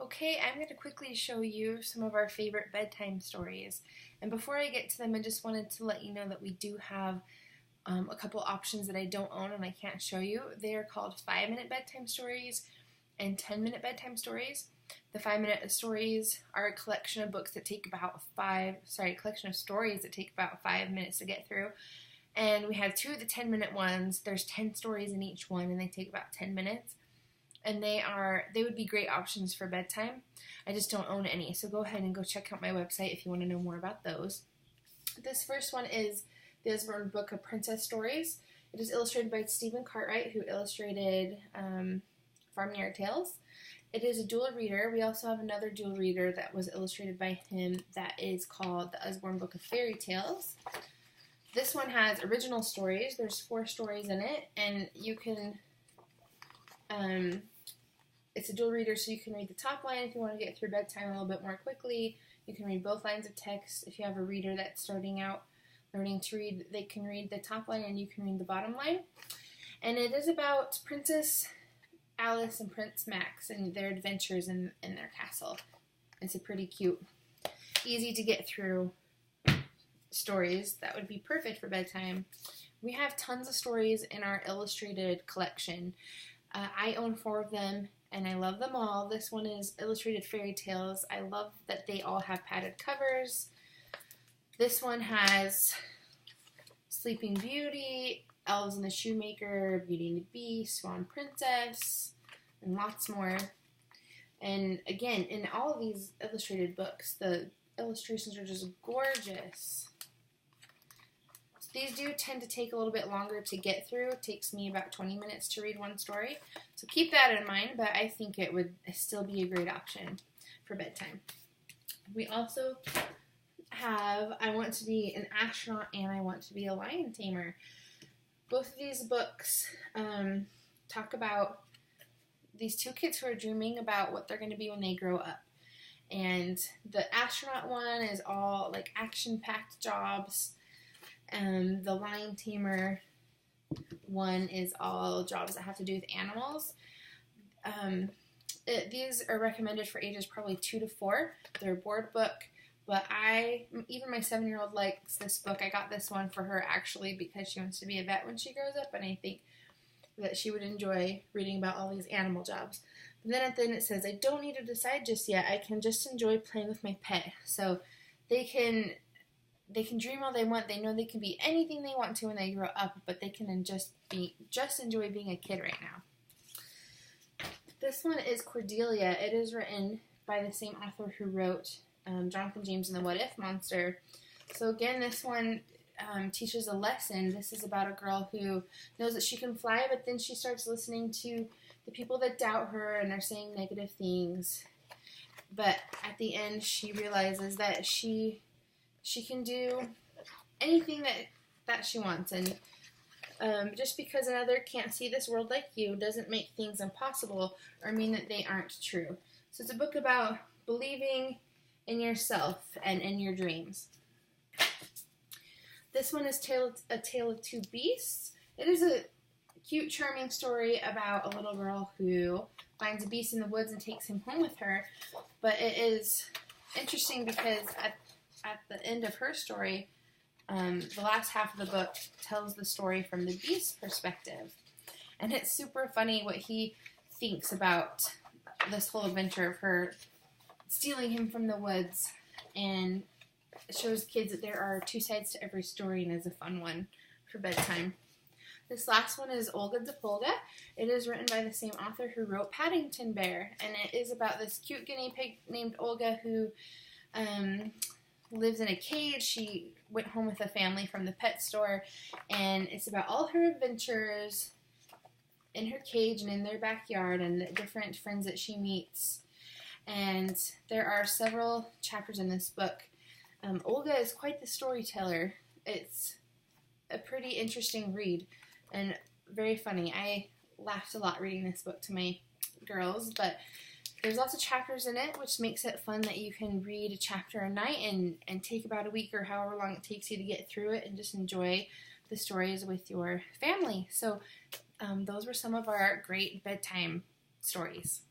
Okay, I'm going to quickly show you some of our favorite bedtime stories. And before I get to them, I just wanted to let you know that we do have a couple options that I don't own and I can't show you. They are called 5-minute bedtime stories and 10-minute bedtime stories. The 5-minute stories are a collection of books that take about collection of stories that take about 5 minutes to get through. And we have two of the 10-minute ones. There's 10 stories in each one and they take about 10 minutes. And they would be great options for bedtime. I just don't own any, so go ahead and go check out my website if you want to know more about those. This first one is the Usborne book of princess stories. It is illustrated by Stephen Cartwright, who illustrated Farmyard Tales. It is a dual reader. We also have another dual reader that was illustrated by him that is called the Usborne Book of Fairy Tales. This one has original stories. There's 4 stories in it, and you can it's a dual reader, so you can read the top line if you want to get through bedtime a little bit more quickly. You can read both lines of text. If you have a reader that's starting out learning to read, they can read the top line and you can read the bottom line. And it is about Princess Alice and Prince Max and their adventures in their castle. It's a pretty cute, easy to get through stories that would be perfect for bedtime. We have tons of stories in our illustrated collection. I own 4 of them, and I love them all. This one is Illustrated Fairy Tales. I love that they all have padded covers. This one has Sleeping Beauty, Elves and the Shoemaker, Beauty and the Beast, Swan Princess, and lots more. And again, in all of these illustrated books, the illustrations are just gorgeous. These do tend to take a little bit longer to get through. It takes me about 20 minutes to read one story. So keep that in mind, but I think it would still be a great option for bedtime. We also have I Want to Be an Astronaut and I Want to Be a Lion Tamer. Both of these books talk about these 2 kids who are dreaming about what they're going to be when they grow up. And the astronaut one is all like action-packed jobs. The Lion Tamer one is all jobs that have to do with animals. These are recommended for ages probably 2 to 4. They're a board book, but even my 7-year-old likes this book. I got this one for her actually because she wants to be a vet when she grows up, and I think that she would enjoy reading about all these animal jobs. But then at the end it says, I don't need to decide just yet. I can just enjoy playing with my pet. So they can dream all they want. They know they can be anything they want to when they grow up, but they can just enjoy being a kid right now. This one is Cordelia. It is written by the same author who wrote Jonathan James and the What If Monster. So again, this one teaches a lesson. This is about a girl who knows that she can fly, but then she starts listening to the people that doubt her and are saying negative things. But at the end, she realizes that she can do anything that she wants, and just because another can't see this world like you doesn't make things impossible or mean that they aren't true. So it's a book about believing in yourself and in your dreams. This one is A Tale of Two Beasts. It is a cute, charming story about a little girl who finds a beast in the woods and takes him home with her, but it is interesting because at the end of her story, the last half of the book tells the story from the beast's perspective. And it's super funny what he thinks about this whole adventure of her stealing him from the woods. And it shows kids that there are 2 sides to every story and is a fun one for bedtime. This last one is Olga the Polga. It is written by the same author who wrote Paddington Bear. And it is about this cute guinea pig named Olga who lives in a cage. She went home with a family from the pet store, and it's about all her adventures in her cage and in their backyard and the different friends that she meets. And there are several chapters in this book. Olga is quite the storyteller. It's a pretty interesting read and very funny. I laughed a lot reading this book to my girls, but there's lots of chapters in it, which makes it fun that you can read a chapter a night and take about a week or however long it takes you to get through it and just enjoy the stories with your family. So those were some of our great bedtime stories.